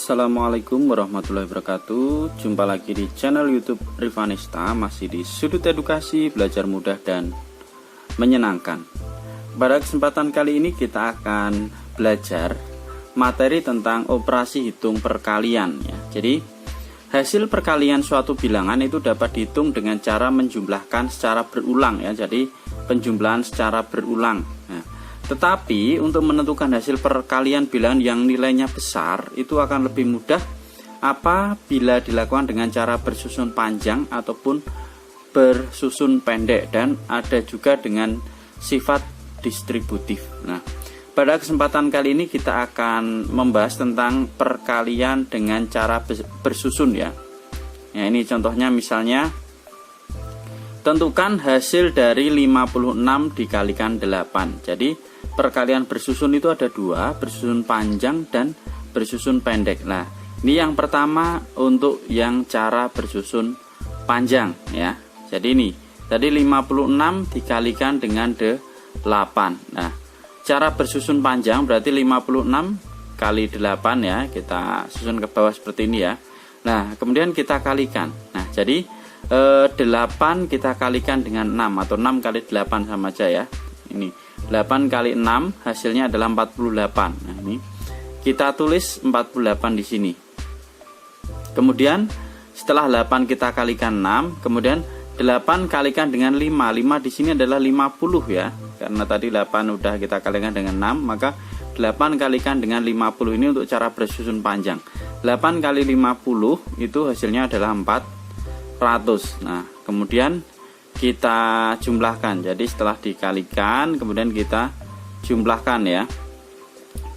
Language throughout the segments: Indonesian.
Assalamualaikum warahmatullahi wabarakatuh. Jumpa lagi di channel YouTube Rivanista, masih di sudut edukasi, belajar mudah dan menyenangkan. Pada kesempatan kali ini kita akan belajar materi tentang operasi hitung perkalian ya. Jadi hasil perkalian suatu bilangan itu dapat dihitung dengan cara menjumlahkan secara berulang ya. Jadi penjumlahan secara berulang. Tetapi untuk menentukan hasil perkalian bilangan yang nilainya besar itu akan lebih mudah apabila dilakukan dengan cara bersusun panjang ataupun bersusun pendek, dan ada juga dengan sifat distributif. Nah, pada kesempatan kali ini kita akan membahas tentang perkalian dengan cara bersusun ya. Ya, ini contohnya misalnya tentukan hasil dari 56 dikalikan 8. Jadi perkalian bersusun itu ada dua, bersusun panjang dan bersusun pendek. Nah, ini yang pertama untuk yang cara bersusun panjang ya. Jadi ini tadi 56 dikalikan dengan 8. Nah, cara bersusun panjang berarti 56 kali 8 ya. Kita susun ke bawah seperti ini ya. Nah, kemudian kita kalikan. Nah, jadi 8 kita kalikan dengan 6 atau 6 kali 8 sama aja ya. Ini 8 kali 6 hasilnya adalah 48. Nah, ini kita tulis 48 di sini. Kemudian setelah 8 kita kalikan 6, kemudian 8 kalikan dengan 5. 5 di sini adalah 50 ya. Karena tadi 8 udah kita kalikan dengan 6, maka 8 kalikan dengan 50 ini untuk cara bersusun panjang. 8 kali 50 itu hasilnya adalah 400. Nah, kemudian kita jumlahkan. Jadi setelah dikalikan kemudian kita jumlahkan ya.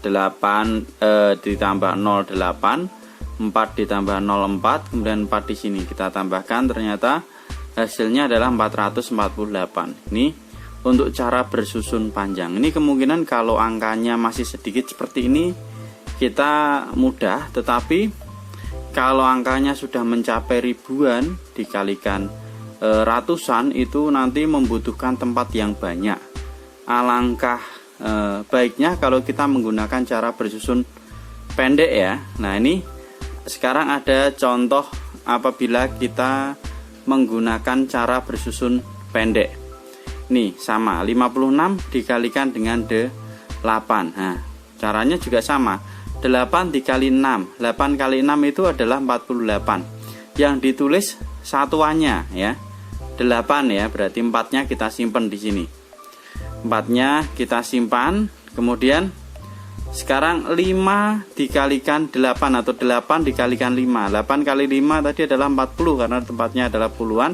8 ditambah 0 8, 4 ditambah 0 4, kemudian 4 di sini kita tambahkan, ternyata hasilnya adalah 448. Ini untuk cara bersusun panjang. Ini kemungkinan kalau angkanya masih sedikit seperti ini kita mudah, tetapi kalau angkanya sudah mencapai ribuan dikalikan ratusan itu nanti membutuhkan tempat yang banyak. Alangkah baiknya kalau kita menggunakan cara bersusun pendek ya. Nah, ini sekarang ada contoh apabila kita menggunakan cara bersusun pendek. Nih sama, 56 dikalikan dengan 8. Nah, caranya juga sama. 8 dikali 6. 8 kali 6 itu adalah 48. Yang ditulis satuannya ya. 8 ya, berarti 4-nya kita simpan di sini. 4-nya kita simpan. Kemudian sekarang 5 dikalikan 8 atau 8 dikalikan 5. 8 kali 5 tadi adalah 40 karena tempatnya adalah puluhan,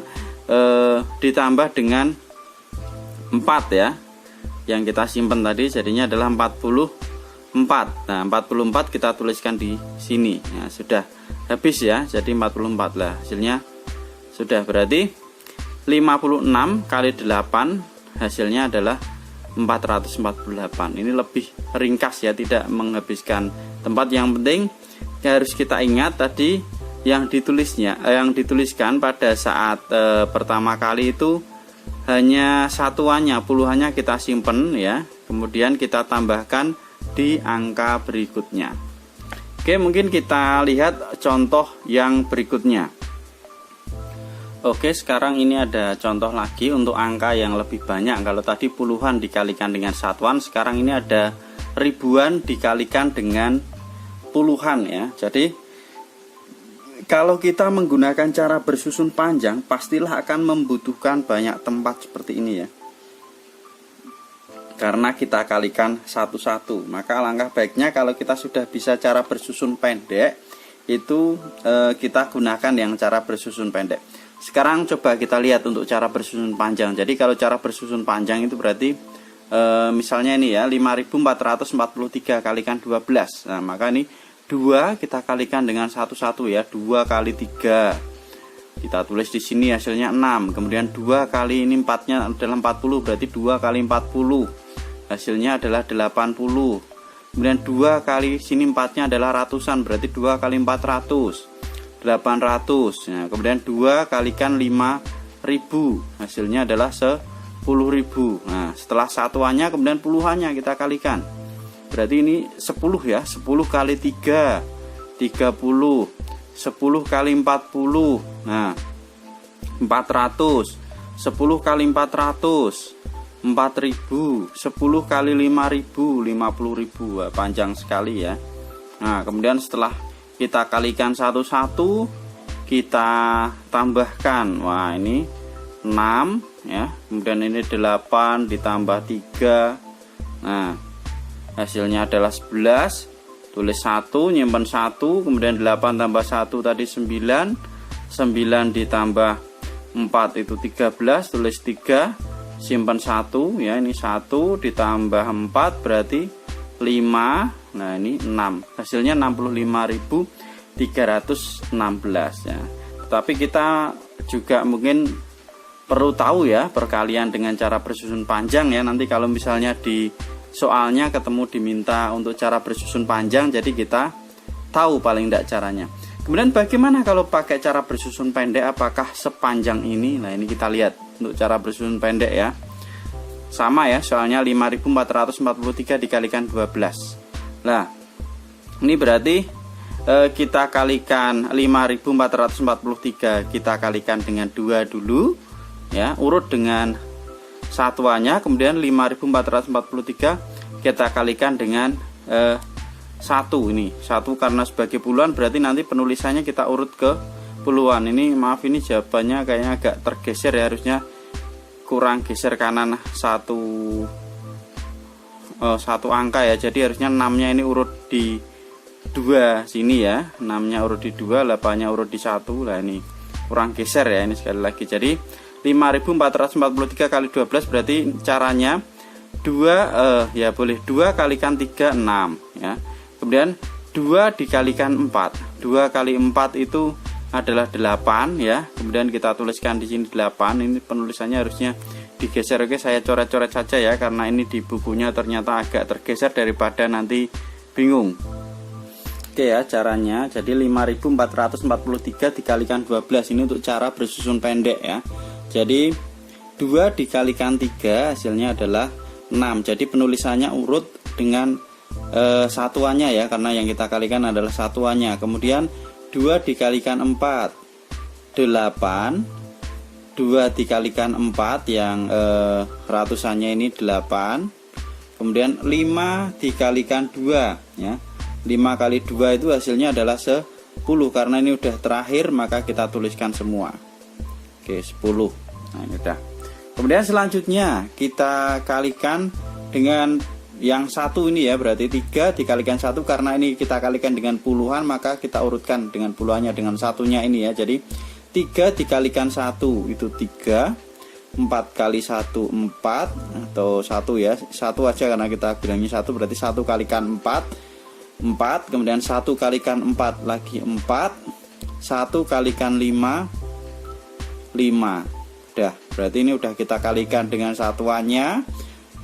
ditambah dengan 4 ya. Yang kita simpan tadi jadinya adalah 44. Nah, 44 kita tuliskan di sini. Nah, sudah habis ya. Jadi 44 lah hasilnya. Sudah, berarti 56 kali 8 hasilnya adalah 448. Ini lebih ringkas ya, tidak menghabiskan tempat. Yang penting harus kita ingat tadi yang dituliskan pada saat pertama kali itu hanya satuannya, puluhannya kita simpen ya. Kemudian kita tambahkan di angka berikutnya. Oke, mungkin kita lihat contoh yang berikutnya. Oke, sekarang ini ada contoh lagi untuk angka yang lebih banyak. Kalau tadi puluhan dikalikan dengan satuan, sekarang ini ada ribuan dikalikan dengan puluhan ya. Jadi kalau kita menggunakan cara bersusun panjang, pastilah akan membutuhkan banyak tempat seperti ini ya. Karena kita kalikan satu-satu, maka alangkah baiknya kalau kita sudah bisa cara bersusun pendek, itu kita gunakan yang cara bersusun pendek. Sekarang coba kita lihat untuk cara bersusun panjang. Jadi kalau cara bersusun panjang itu berarti misalnya ini ya, 5443 kalikan 12. Nah, maka ini 2 kita kalikan dengan satu-satu ya. 2 kali 3 kita tulis di sini hasilnya 6. Kemudian 2 kali ini 4-nya adalah 40, berarti 2 kali 40 hasilnya adalah 80. Kemudian 2 kali sini 4-nya adalah ratusan, berarti 2 kali 400 800. Nah, kemudian 2 kalikan 5000 hasilnya adalah 10.000. Nah, setelah satuannya kemudian puluhannya kita kalikan. Berarti ini 10 ya, 10 kali 3 30, 10 kali 40, nah 400, 10 kali 400, 4000, 10 kali 5000, 50.000. Panjang sekali ya. Nah, kemudian setelah kita kalikan satu-satu, kita tambahkan. Wah, ini 6 ya. Kemudian ini 8 ditambah 3. Nah, hasilnya adalah 11. Tulis 1, nyimpen 1, kemudian 8 tambah 1 tadi 9. 9 ditambah 4 itu 13, tulis 3, simpan 1 ya, ini 1 ditambah 4 berarti 5. Nah, ini 6. Hasilnya 65.316 ya. Tapi kita juga mungkin perlu tahu ya perkalian dengan cara bersusun panjang ya. Nanti kalau misalnya di soalnya ketemu diminta untuk cara bersusun panjang, jadi kita tahu paling tidak caranya. Kemudian bagaimana kalau pakai cara bersusun pendek, apakah sepanjang ini? Nah, ini kita lihat untuk cara bersusun pendek ya. Sama ya, soalnya 5443 dikalikan 12. Nah, ini berarti kita kalikan 5443, kita kalikan dengan 2 dulu ya, urut dengan satuannya, kemudian 5443 kita kalikan dengan 1. Ini 1 karena sebagai puluhan, berarti nanti penulisannya kita urut ke puluhan. Ini maaf, ini jawabannya kayaknya agak tergeser ya, harusnya kurang geser kanan satu angka ya. Jadi harusnya 6-nya ini urut di 2 sini ya, 6-nya urut di 2, 8-nya urut di 1. Nah, ini kurang geser ya, ini sekali lagi. Jadi 5443 kali 12 berarti caranya 2 ya boleh 2 kalikan 3 6 ya. Kemudian 2 dikalikan 4. 2 kali 4 itu adalah 8 ya. Kemudian kita tuliskan di sini 8. Ini penulisannya harusnya digeser. Oke, saya coret-coret saja ya, karena ini di bukunya ternyata agak tergeser, daripada nanti bingung. Oke ya caranya. Jadi 5443 dikalikan 12 ini untuk cara bersusun pendek ya. Jadi 2 dikalikan 3 hasilnya adalah 6. Jadi penulisannya urut dengan satuannya ya, karena yang kita kalikan adalah satuannya. Kemudian 2 dikalikan 4 8. 2 dikalikan 4 yang ratusannya ini 8. Kemudian 5 dikalikan 2 ya. 5 kali 2 itu hasilnya adalah 10. Karena ini udah terakhir, maka kita tuliskan semua. Oke, 10. Nah, ini udah. Kemudian selanjutnya kita kalikan dengan yang satu ini ya, berarti 3 dikalikan 1, karena ini kita kalikan dengan puluhan, maka kita urutkan dengan puluhannya dengan satunya ini ya. Jadi 3 dikalikan 1 itu 3. 4 kali 1 4 atau 1 ya. 1 aja karena kita bilangnya 1, berarti 1 kalikan 4 4. Kemudian 1 kalikan 4 lagi 4. 1 kalikan 5 5. Udah, berarti ini udah kita kalikan dengan satuannya,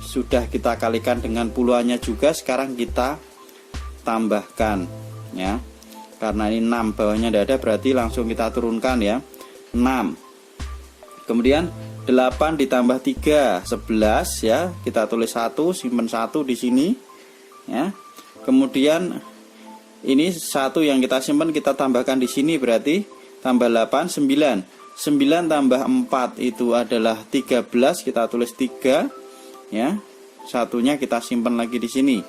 sudah kita kalikan dengan puluhannya juga. Sekarang kita tambahkan ya, karena ini 6 bawahnya tidak ada, berarti langsung kita turunkan ya, 6. Kemudian 8 ditambah 3 11 ya, kita tulis 1, simpan 1 di sini ya. Kemudian ini 1 yang kita simpan kita tambahkan di sini, berarti tambah 8 9. 9 tambah 4 itu adalah 13, kita tulis 3 ya. Satunya kita simpan lagi di sini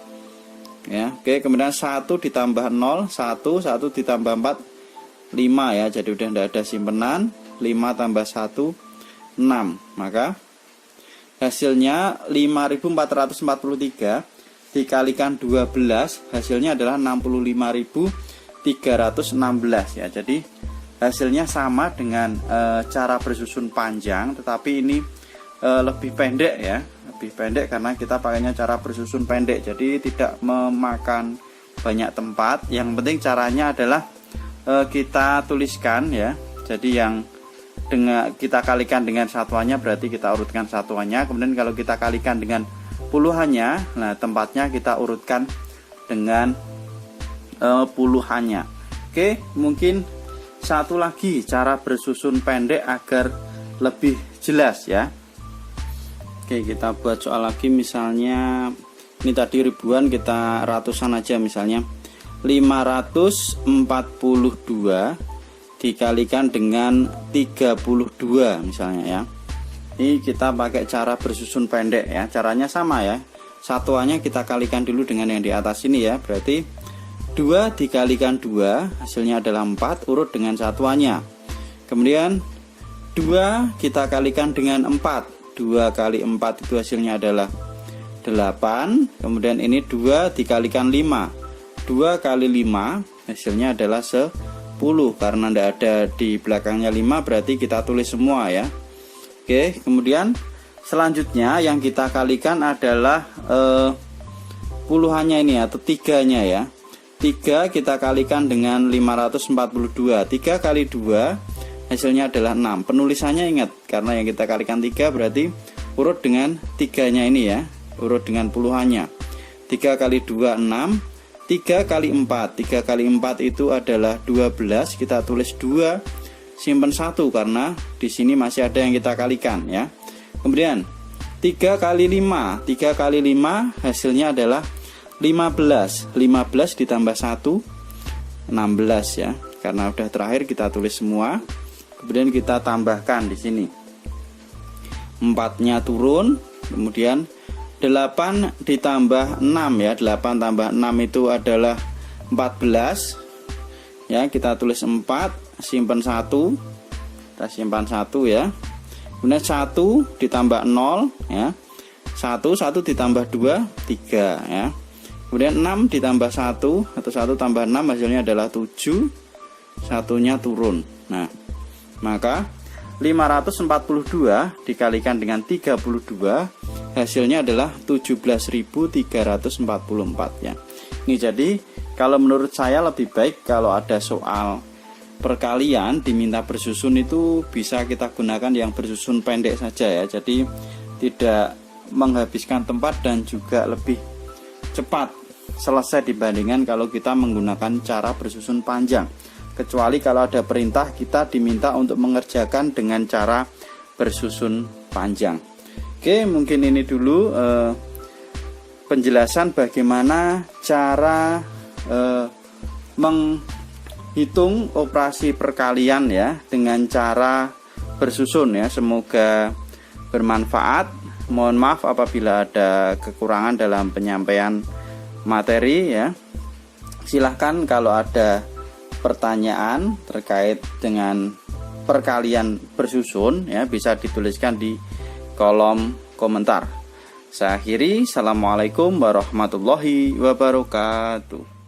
ya. Oke, kemudian 1 ditambah 0 1 ditambah 4 5 ya. Jadi udah tidak ada simpenan. 5 tambah 1 6. Maka hasilnya 5443 dikalikan 12 hasilnya adalah 65.316 ya. Jadi hasilnya sama dengan cara bersusun panjang, tetapi ini lebih pendek ya, lebih pendek karena kita pakainya cara bersusun pendek, jadi tidak memakan banyak tempat. Yang penting caranya adalah kita tuliskan ya. Jadi yang dengan kita kalikan dengan satuannya berarti kita urutkan satuannya. Kemudian kalau kita kalikan dengan puluhannya, nah tempatnya kita urutkan dengan puluhannya. Oke, mungkin satu lagi cara bersusun pendek agar lebih jelas ya. Oke, kita buat soal lagi, misalnya ini tadi ribuan, kita ratusan aja misalnya. 542 dikalikan dengan 32 misalnya ya. Ini kita pakai cara bersusun pendek ya. Caranya sama ya. Satuannya kita kalikan dulu dengan yang di atas ini ya. Berarti 2 dikalikan 2 hasilnya adalah 4 urut dengan satuannya. Kemudian 2 kita kalikan dengan 4. 2 kali 4 itu hasilnya adalah 8. Kemudian ini 2 dikalikan 5. 2 kali 5 hasilnya adalah 10. Karena tidak ada di belakangnya 5 berarti kita tulis semua ya. Oke, kemudian selanjutnya yang kita kalikan adalah puluhannya ini atau tiganya ya. 3 kita kalikan dengan 542. 3 kali 2 hasilnya adalah 6. Penulisannya ingat, karena yang kita kalikan 3 berarti urut dengan tiganya ini ya, urut dengan puluhannya. 3 kali 2 6. 3 kali 4. 3 kali 4 itu adalah 12. Kita tulis 2, simpan 1 karena di sini masih ada yang kita kalikan ya. Kemudian 3 kali 5. 3 kali 5 hasilnya adalah 15. 15 ditambah 1 16 ya. Karena udah terakhir kita tulis semua. Kemudian kita tambahkan di sini. 4-nya turun, kemudian 8 ditambah 6 ya. 8 tambah 6 itu adalah 14. Ya, kita tulis 4, simpan 1. Kita simpan 1 ya. Kemudian 1 ditambah 0 ya. 1 ditambah 2 3 ya. Kemudian 6 ditambah 1 atau 1 tambah 6 hasilnya adalah 7. Satunya turun. Nah, maka 542 dikalikan dengan 32 hasilnya adalah 17.344 ya. Ini jadi kalau menurut saya lebih baik kalau ada soal perkalian diminta bersusun itu bisa kita gunakan yang bersusun pendek saja ya. Jadi tidak menghabiskan tempat dan juga lebih cepat selesai dibandingkan kalau kita menggunakan cara bersusun panjang. Kecuali kalau ada perintah kita diminta untuk mengerjakan dengan cara bersusun panjang. Oke, mungkin ini dulu penjelasan bagaimana cara menghitung operasi perkalian ya dengan cara bersusun ya. Semoga bermanfaat. Mohon maaf apabila ada kekurangan dalam penyampaian materi ya. Silahkan kalau ada pertanyaan terkait dengan perkalian bersusun ya bisa dituliskan di kolom komentar. Saya akhiri, assalamualaikum warahmatullahi wabarakatuh.